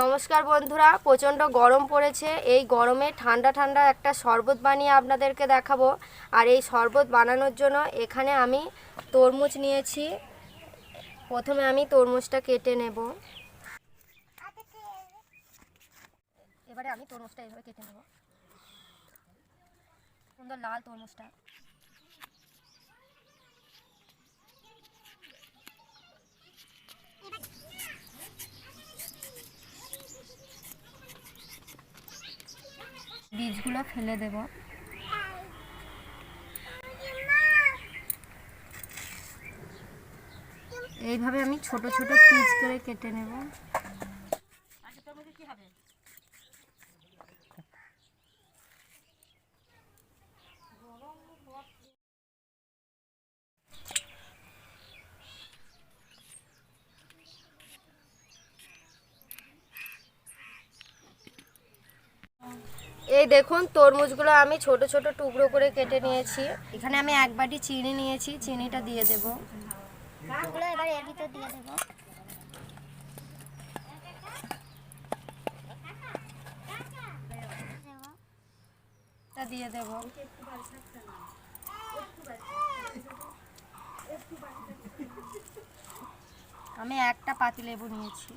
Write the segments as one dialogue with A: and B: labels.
A: নমস্কার বন্ধুরা, প্রচণ্ড গরম পড়েছে। এই গরমে ঠান্ডা ঠান্ডা একটা শরবত বানিয়ে আপনাদেরকে দেখাবো। আর এই শরবত বানানোর জন্য এখানে আমি তরমুজ নিয়েছি। প্রথমে আমি তরমুজটা কেটে নেব। এবারে আমি তরমুজটা এইভাবে কেটে নেব, সুন্দর লাল তরমুজটা। বীজগুলো ফেলে দেব। এইভাবে আমি ছোট ছোট পিস করে কেটে নেব। এই দেখুন, তরমুজগুলো আমি ছোট ছোট টুকরো করে কেটে নিয়েছি। এখানে আমি এক বাটি চিনি নিয়েছি, চিনিটা দিয়ে দেব।
B: এবার এর ভিতর দিয়ে দেব।
A: দিয়ে দেব। আমি একটা পাতিলেবু নিয়েছি।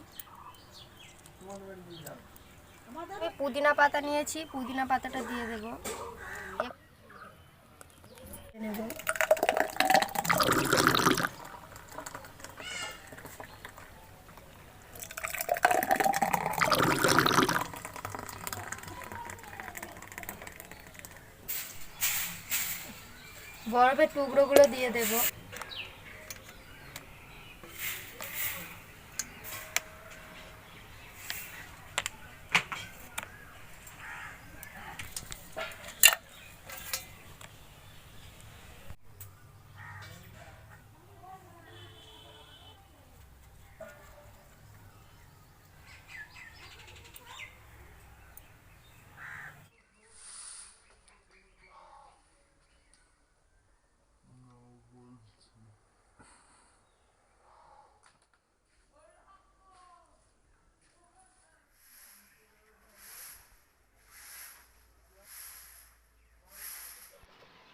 A: আমি পুদিনা পাতা নিয়েছি, পুদিনা পাতাটা দিয়ে দেব। বরফের টুকরোগুলো দিয়ে দেব।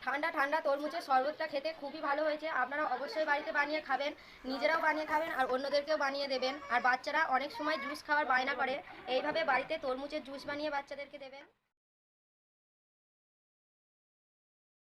A: ঠান্ডা ঠান্ডা তরমুজের শরবতটা খেতে খুবই ভালো হয়েছে। আপনারা অবশ্যই বাড়িতে বানিয়ে খাবেন, নিজেরাও বানিয়ে খাবেন আর অন্যদেরকেও বানিয়ে দেবেন। আর বাচ্চারা অনেক সময় জুস খাওয়ার বায়না করে, এইভাবে বাড়িতে তরমুজের জুস বানিয়ে বাচ্চাদেরকে দেবেন।